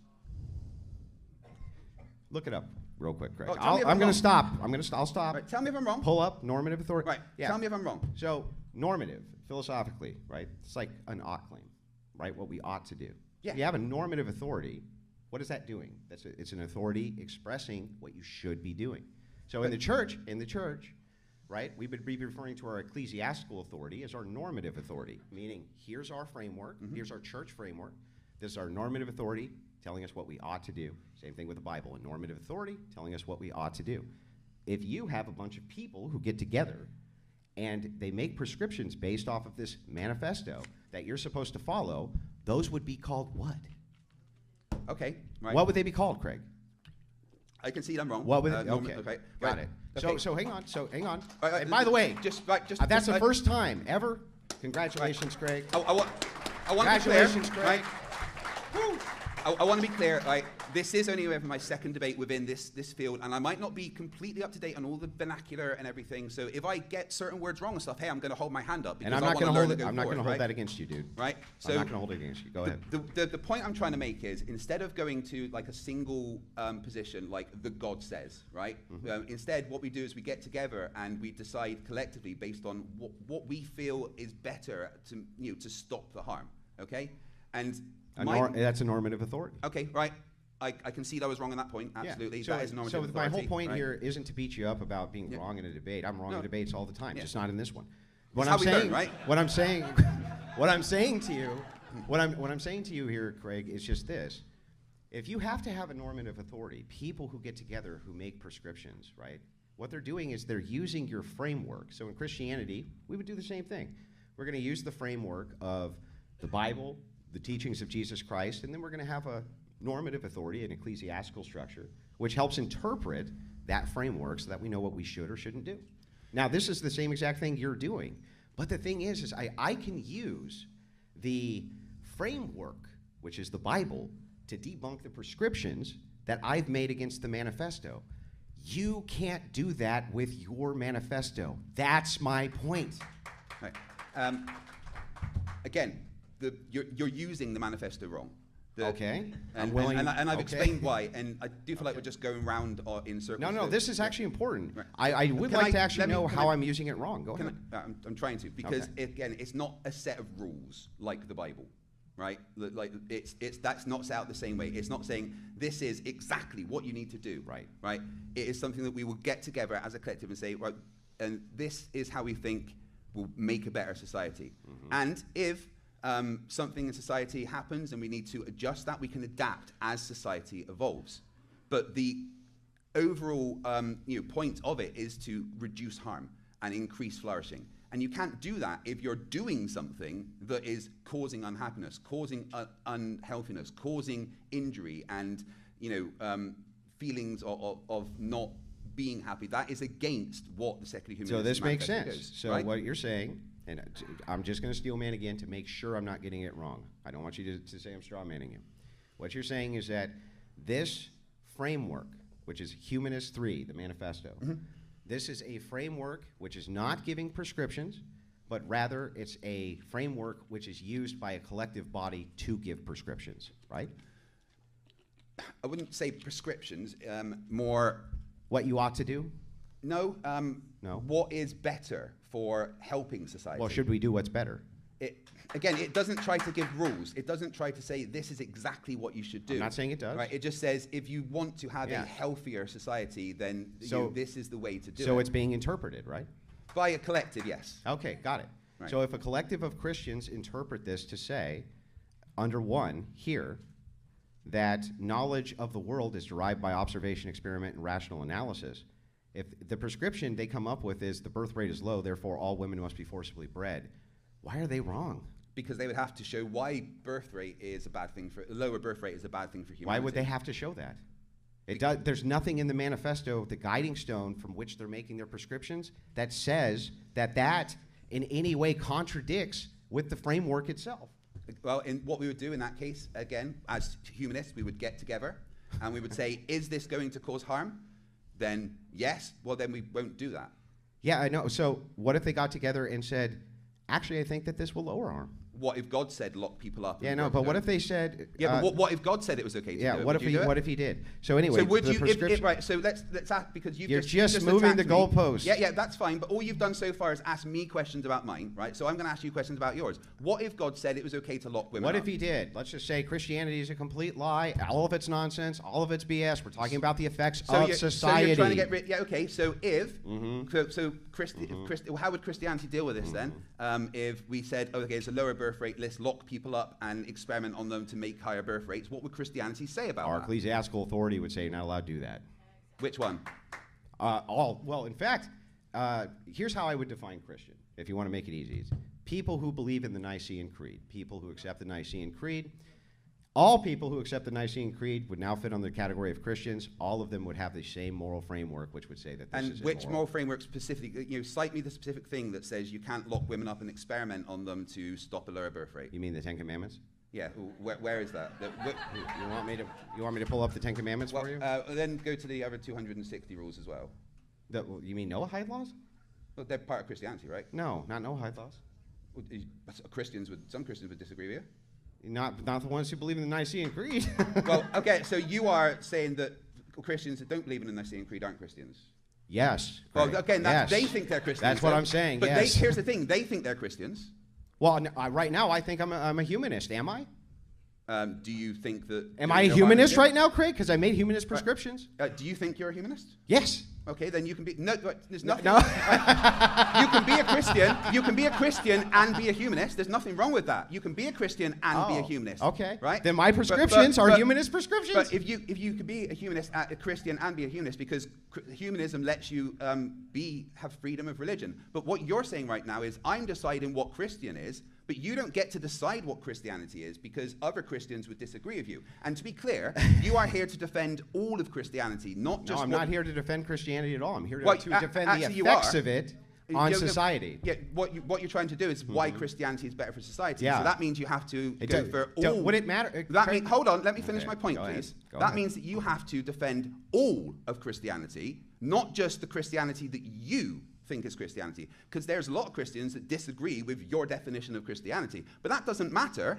Look it up real quick, Craig. Oh, I'm going to stop. I'll stop. Right, tell me if I'm wrong. Pull up normative authority. Right. Yeah. Tell me if I'm wrong. So normative, philosophically, right? It's like an ought claim, right? What we ought to do. Yeah. If you have a normative authority, what is that doing? It's an authority expressing what you should be doing. So in the church, right, we would be referring to our ecclesiastical authority as our normative authority, meaning here's our framework, here's our church framework, this is our normative authority telling us what we ought to do. Same thing with the Bible, a normative authority telling us what we ought to do. If you have a bunch of people who get together and they make prescriptions based off of this manifesto that you're supposed to follow, those would be called what? Okay, right. What would they be called, Craig? I can see I'm wrong. What would okay, got right. it. Okay. So hang on. Right, And by the way, that's the first time ever. Congratulations, Craig. I want to be clear. Congratulations, Craig. Right? Woo. I want to be clear. Right? This is only my second debate within this field, and I might not be completely up to date on all the vernacular and everything. So if I get certain words wrong and stuff, hey, I'm going to hold my hand up. And I'm not going to hold it. I'm not going to hold that against you, dude. Right? So I'm not going to hold it against you. Go ahead. The point I'm trying to make is, instead of going to like a single position, like the God says, right? Instead, what we do is we get together and we decide collectively based on what we feel is better to stop the harm. Okay? And that's a normative authority. Okay, right. I can see that I was wrong on that point. Absolutely. Yeah. That is normative authority. My whole point here isn't to beat you up about being wrong in a debate. I'm wrong in debates all the time, just not in this one. What I'm saying to you here, Craig, is just this. If you have to have a normative authority, people who get together who make prescriptions, right? What they're doing is they're using your framework. So in Christianity, we would do the same thing. We're going to use the framework of the Bible, the teachings of Jesus Christ, and then we're going to have a normative authority, an ecclesiastical structure, which helps interpret that framework so that we know what we should or shouldn't do. Now, this is the same exact thing you're doing, but the thing is I can use the framework, which is the Bible, to debunk the prescriptions that I've made against the manifesto. You can't do that with your manifesto. That's my point. Right. Again, you're using the manifesto wrong. Okay. And I've explained why, and I do feel like we're just going round in circles. No, this is actually important. Right. I would like to actually know how I'm using it wrong. Go ahead. I'm trying to, because again, it's not a set of rules like the Bible, right? Like that's not set out the same way. It's not saying this is exactly what you need to do. Right. It is something that we will get together as a collective and say, right, and this is how we think will make a better society. And if something in society happens and we need to adjust that, we can adapt as society evolves. But the overall point of it is to reduce harm and increase flourishing. And you can't do that if you're doing something that is causing unhappiness, causing unhealthiness, causing injury, and feelings of not being happy. That is against what the secular humanism. So this makes sense. Goes, so right? What you're saying, and I'm just going to steel man again to make sure I'm not getting it wrong. I don't want you to say I'm straw manning you. What you're saying is that this framework, which is Humanist 3, the manifesto, this is a framework which is not giving prescriptions, but rather it's a framework which is used by a collective body to give prescriptions, right? I wouldn't say prescriptions, more... What you ought to do? No. No. What is better for helping society? Well, should we do what's better? Again, it doesn't try to give rules. It doesn't try to say this is exactly what you should do. I'm not saying it does. Right? It just says if you want to have a healthier society, then this is the way to do it. So it's being interpreted, right? By a collective, yes. Okay, got it. Right. So if a collective of Christians interpret this to say, under 1 here, that knowledge of the world is derived by observation, experiment, and rational analysis, if the prescription they come up with is the birth rate is low, therefore all women must be forcibly bred, why are they wrong? Because they would have to show why birth rate is a bad thing for lower birth rate is a bad thing for humanity. Why would they have to show that? There's nothing in the manifesto, the guiding stone from which they're making their prescriptions, that says that in any way contradicts with the framework itself. Well, what we would do in that case, again, as humanists, we would get together and we would say, is this going to cause harm? Then yes. Well, then we won't do that. Yeah, I know. So what if they got together and said, actually, I think that this will lower harm? what if God said lock people up? Yeah, no, but what if they said... Yeah, but what if God said it was okay to do it? What if he did? So anyway, so would the you, prescription... right, so let's ask, because you're just moving the goalposts. Yeah, that's fine, but all you've done so far is ask me questions about mine, right? So I'm going to ask you questions about yours. What if God said it was okay to lock women up? What if he did? Let's just say Christianity is a complete lie, all of it's nonsense, all of it's BS. We're talking about the effects of society. So you're trying to get rid... Yeah, okay, so if... how would Christianity deal with this then? If we said, okay, there's a lower birth rate, let's lock people up and experiment on them to make higher birth rates, what would Christianity say about Our that? ecclesiastical authority would say you're not allowed to do that. Which one? Well, in fact, here's how I would define Christian, if you want to make it easy. It's people who believe in the Nicene Creed, people who accept the Nicene Creed. All people who accept the Nicene Creed would now fit on the category of Christians. All of them would have the same moral framework, which would say that this is immoral. And which moral framework specifically, cite me the specific thing that says you can't lock women up and experiment on them to stop a lower birth rate. You mean the Ten Commandments? Yeah, where is that? You want me to pull up the Ten Commandments for you? Then go to the other 260 rules as well. You mean Noahide laws? Well, they're part of Christianity, right? No, not Noahide laws. Well, some Christians would disagree with you. Not the ones who believe in the Nicene Creed. Well, okay, so you are saying that Christians that don't believe in the Nicene Creed aren't Christians? Yes. Well, again, they think they're Christians. That's what I'm saying, but yes. Here's the thing, they think they're Christians. Well, right now I think I'm a humanist, am I? Do you think that... Am I a humanist right now, Craig? Because I made humanist prescriptions. Do you think you're a humanist? Yes. Okay, then you can be... No, there's nothing... No. You can be a Christian. You can be a Christian and be a humanist. There's nothing wrong with that. You can be a Christian and be a humanist. Okay. Right? Then my prescriptions are humanist prescriptions. But if you could be a humanist, a Christian, and be a humanist, because humanism lets you have freedom of religion. But what you're saying right now is, I'm deciding what Christian is, but you don't get to decide what Christianity is because other Christians would disagree with you. And to be clear, you are here to defend all of Christianity, not just... No, I'm not here to defend Christianity at all. I'm here to defend the effects of it on society. Yeah, what you're trying to do is why Christianity is better for society. Yeah. So that means you have to go for all... Would it matter? Hold on, let me finish my point, go please. Go that ahead. means that you have to defend all of Christianity, not just the Christianity that you think is Christianity, because there's a lot of Christians that disagree with your definition of Christianity, but that doesn't matter.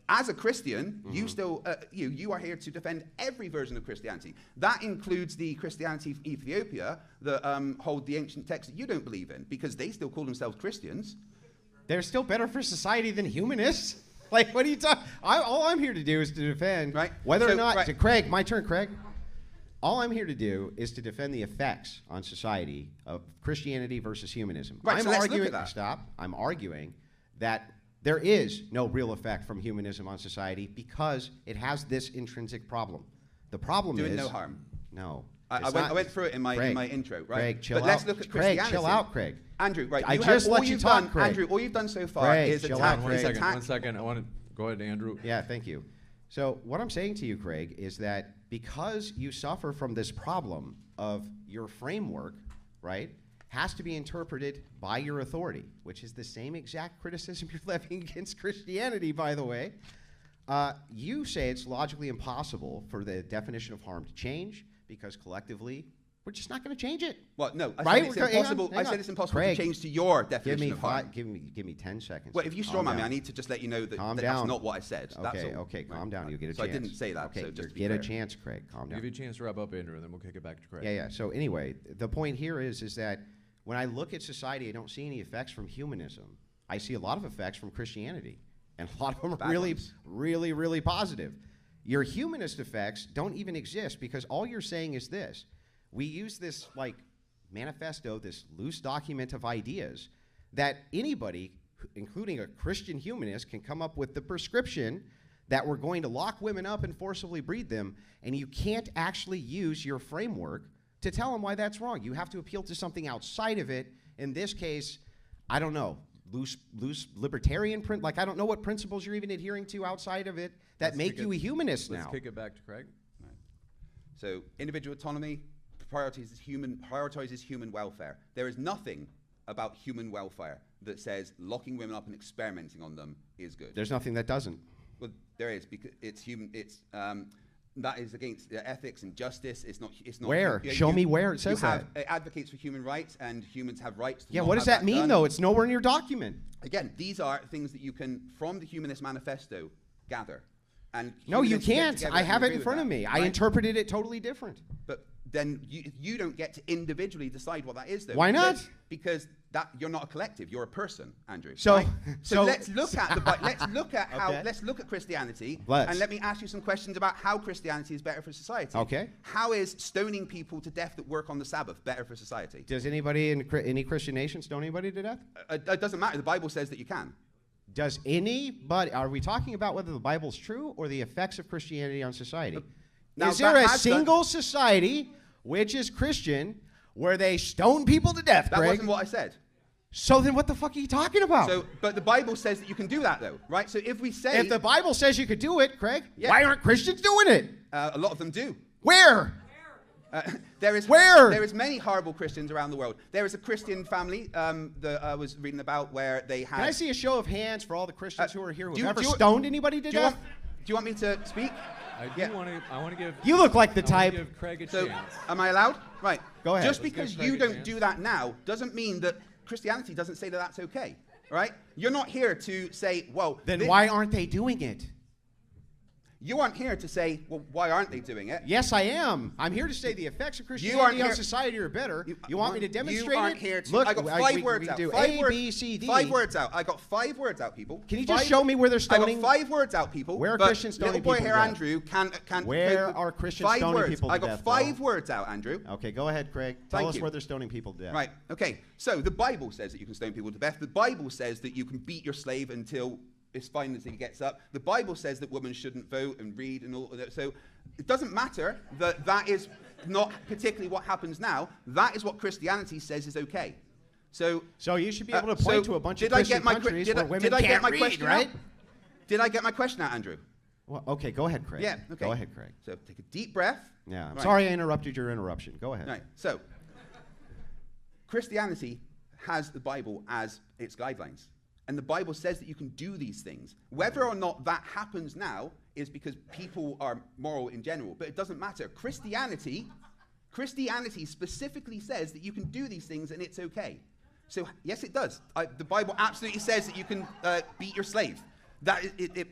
As a Christian, you still you are here to defend every version of Christianity. That includes the Christianity of Ethiopia that hold the ancient texts that you don't believe in, because they still call themselves Christians. They're still better for society than humanists. Like, what are you talking? All I'm here to do is to defend whether or not. Craig, my turn, Craig. All I'm here to do is to defend the effects on society of Christianity versus humanism. Right, so let's look at that. Stop. I'm arguing that there is no real effect from humanism on society because it has this intrinsic problem. The problem is... Doing no harm. No. I went through it in my intro, right? Craig, chill out. But let's look at Christianity. Craig, chill out, Craig. Andrew, right. I just let you talk, Craig. Andrew, all you've done so far is attack. One second. I want to... Go ahead, Andrew. Yeah, thank you. So what I'm saying to you, Craig, is that because you suffer from this problem of your framework, right, has to be interpreted by your authority, which is the same exact criticism you're levying against Christianity, by the way. You say it's logically impossible for the definition of harm to change because collectively we're just not going to change it. Well, no, I said it's impossible Craig, to change to your definition of harm. Give me 10 seconds. Well, if you strawman me, I need to just let you know that, that's not what I said. Okay, calm down. You get a chance. So I didn't say that. Okay, so just get a chance, Craig. Calm down. I'll give you a chance to wrap up, Andrew, and then we'll kick it back to Craig. Yeah. So anyway, the point here is that when I look at society, I don't see any effects from humanism. I see a lot of effects from Christianity, and a lot of them are really positive. Your humanist effects don't even exist because all you're saying is this. We use this like manifesto, this loose document of ideas that anybody, including a Christian humanist, can come up with the prescription that we're going to lock women up and forcibly breed them, and you can't actually use your framework to tell them why that's wrong. You have to appeal to something outside of it. In this case, I don't know, loose libertarian print. Like, I don't know what principles you're even adhering to outside of it that make you a humanist now. Let's kick it back to Craig. Right. So individual autonomy prioritizes human welfare. There is nothing about human welfare that says locking women up and experimenting on them is good. There's nothing that doesn't. Well, there is, because it's human. It's That is against ethics and justice. It's not. It's not. Where? Show me where it says that. It advocates for human rights, and humans have rights. Yeah, what does that mean, though? It's nowhere in your document. Again, these are things that you can, from the Humanist Manifesto, gather. And no, you can't. I have it in front of me. Right? I interpreted it totally different. But then you don't get to individually decide what that is, though. Why not? Because you're not a collective. You're a person, Andrew. So, right? so let's look at let's look at Christianity, and let me ask you some questions about how Christianity is better for society. Okay. How is stoning people to death that work on the Sabbath better for society? Does anybody in any Christian nation stone anybody to death? It doesn't matter. The Bible says that you can. Does anybody? Are we talking about whether the Bible's true or the effects of Christianity on society? Now, is there a single society which is Christian where they stone people to death, That Greg? wasn't what I said. So then what the fuck are you talking about? So, but the Bible says that you can do that, though, right? So if we say... If the Bible says you could do it, Craig, why aren't Christians doing it? A lot of them do. Where? There is Where? There is many horrible Christians around the world. There is a Christian family that I was reading about where they had... Can I see a show of hands for all the Christians who are here who do have you- ever stoned anybody to death? Do you want me to speak? I want to give. You look like the I wanna type. Give Craig a So, chance. am I allowed? Right. Go ahead. Just Let's because give you Craig a don't chance. do that now doesn't mean that Christianity doesn't say that that's okay, right? You're not here to say, well... Then why aren't they doing it? You aren't here to say, well, why aren't they doing it? Yes, I am. I'm here to say the effects of Christianity on society are better. You want me to demonstrate You aren't it? here to... Look, I got five words out. Do Five A, words- B, C, D. 5 words out. I got 5 words out, people. Can you just show me where they're stoning? I got 5 words out, people. Where are but Christians stoning little boy people here, to death? Andrew, can... Where are Christians 5 stoning words. people to I got death, 5 bro? words out, Andrew. Okay, go ahead, Craig. Tell Thank us you. where they're stoning people to death. Right, okay. So the Bible says that you can stone people to death. The Bible says that you can beat your slave until it's fine until he gets up. The Bible says that women shouldn't vote and read and all of that. So it doesn't matter that that is not particularly what happens now. That is what Christianity says is okay. So you should be able to point to a bunch of Christian countries where women can't read, right? Did I get my question out, Andrew? Well, okay, go ahead, Craig. Yeah, okay. Go ahead, Craig. So take a deep breath. Yeah, I'm Right. sorry I interrupted your interruption. Go ahead. Right. So Christianity has the Bible as its guidelines. And the Bible says that you can do these things. Whether or not that happens now is because people are moral in general, but it doesn't matter. Christianity specifically says that you can do these things and it's okay. So yes, it does. The Bible absolutely says that you can beat your slave. That is, it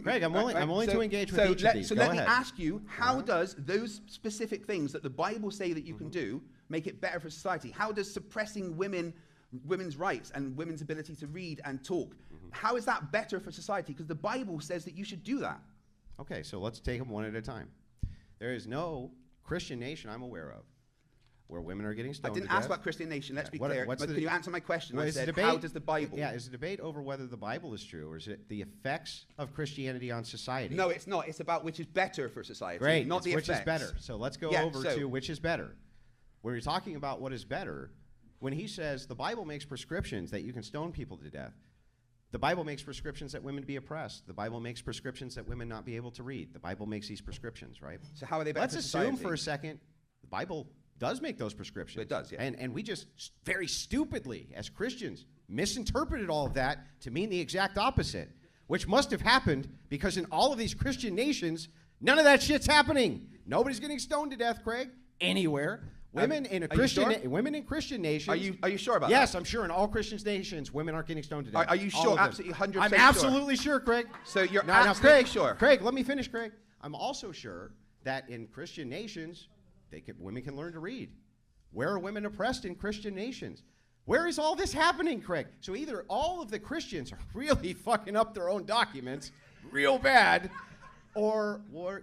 Craig, I'm willing to engage with each of these. So Go let ahead. me ask you, how does those specific things that the Bible say that you can do make it better for society? How does suppressing women's rights and women's ability to read and talk, how is that better for society? Because the Bible says that you should do that. Okay, so let's take them one at a time. There is no Christian nation I'm aware of where women are getting stoned I didn't to ask death. about Christian nation, let's be What- clear. what's But the- can you answer my question? Well, I is the said, debate- how does the Bible... Yeah, is the debate over whether the Bible is true or is it the effects of Christianity on society? No, it's not. It's about which is better for society, Great, not it's the which effects. is better. So let's go over to which is better. When you're talking about what is better, when he says the Bible makes prescriptions that you can stone people to death, the Bible makes prescriptions that women be oppressed. The Bible makes prescriptions that women not be able to read. The Bible makes these prescriptions, right? So how are they better Let's for assume society? for a second the Bible does make those prescriptions. It does, yeah. And we just very stupidly, as Christians, misinterpreted all of that to mean the exact opposite, which must have happened because in all of these Christian nations, none of that shit's happening. Nobody's getting stoned to death, Craig, anywhere. Women in Christian nations. Are you sure about yes, that? I'm sure in all Christian nations, women aren't getting stoned to death. Are you All sure? of them. Absolutely 100% I'm sure? absolutely sure, Craig. So you're Now, absolutely Craig, sure? Craig, let me finish, Craig. I'm also sure that in Christian nations, women can learn to read. Where are women oppressed in Christian nations? Where is all this happening, Craig? So either all of the Christians are really fucking up their own documents real bad, or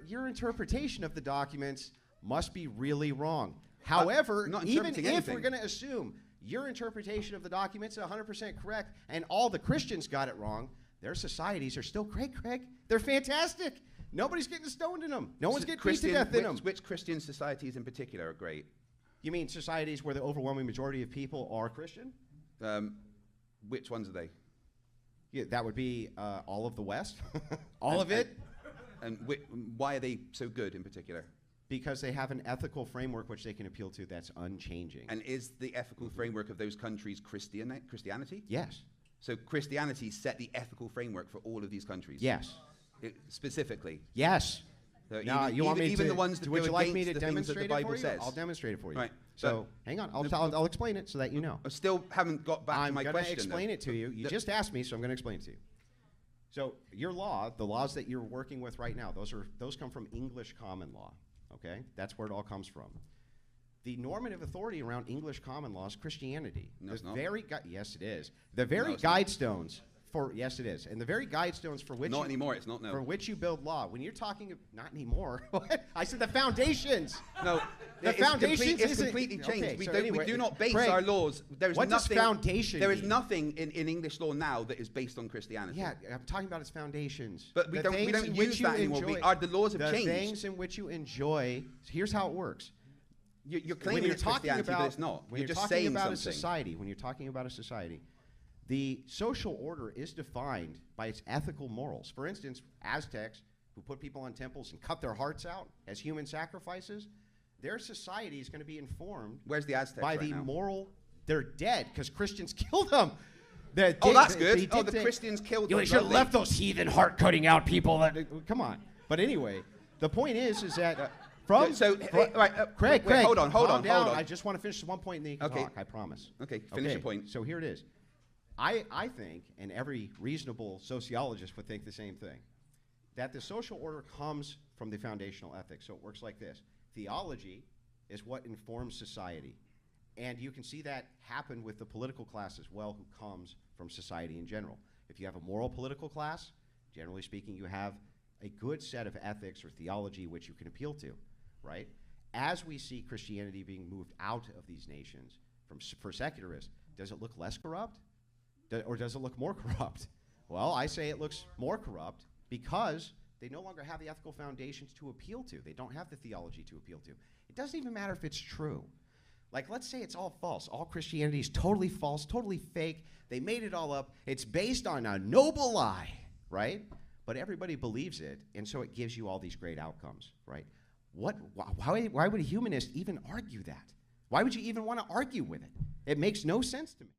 your interpretation of the documents must be really wrong. However, not even interpreting if anything. we're going to assume your interpretation of the documents is 100% correct and all the Christians got it wrong, their societies are still great, Craig. They're fantastic. Nobody's getting stoned in them. No one's getting beat to death in them. Which Christian societies in particular are great? You mean societies where the overwhelming majority of people are Christian? Which ones are they? Yeah, that would be all of the West. All of it. And why are they so good in particular? Because they have an ethical framework which they can appeal to that's unchanging. And is the ethical framework of those countries Christianity? Yes. So Christianity set the ethical framework for all of these countries? Yes. Specifically? Yes. So Now, you want me even to, the ones that would go you like me against to the things that the demonstrate it Bible for you? says. I'll demonstrate it for you. Right. So hang on, I'll explain it so that you know. I still haven't got back to I'm my going question. to explain though. it to you. You just asked me, so I'm going to explain it to you. So your law, the laws that you're working with right now, those come from English common law. Okay, that's where it all comes from. The normative authority around English common law is Christianity. No, it's not. Yes, it is. The very it's not. guidestones for yes, it is, and the very guidestones for which Not anymore. It's not. No. for which you build law. When you're talking, not anymore. I said the foundations. No, The foundations it's isn't- completely changed. Okay, we, so don't, anyway, we do not base Craig, our laws. There's what does nothing, foundation There is mean? nothing in English law now that is based on Christianity. Yeah, I'm talking about its foundations. But we The don't things in which use you that anymore. enjoy- The laws have the changed. things in which you enjoy. Here's how it works. You're When claiming you're it's talking Christianity, about, but it's not. when You're just talking saying about something. a society, when you're talking about a society, the social order is defined by its ethical morals. For instance, Aztecs, who put people on temples and cut their hearts out as human sacrifices, their society is going to be informed Where's the Aztecs by right the now? moral. They're dead because Christians killed them. Oh, that's good. Oh, the Christians killed them. You should have Lovely. left those heathen heart-cutting out people. Come on. But anyway, the point is that from Craig, hold on. I just want to finish one point and then you can Okay. talk. I promise. Okay, finish your point. So here it is. I think, and every reasonable sociologist would think the same thing, that the social order comes from the foundational ethics. So it works like this. Theology is what informs society. And you can see that happen with the political class as well, who comes from society in general. If you have a moral political class, generally speaking, you have a good set of ethics or theology which you can appeal to, right? As we see Christianity being moved out of these nations for secularists, does it look less corrupt? Or does it look more corrupt? Well, I say it looks more corrupt because they no longer have the ethical foundations to appeal to. They don't have the theology to appeal to. It doesn't even matter if it's true. Like, let's say it's all false. All Christianity is totally false, totally fake. They made it all up. It's based on a noble lie, right? But everybody believes it, and so it gives you all these great outcomes, right? Why would a humanist even argue that? Why would you even want to argue with it? It makes no sense to me.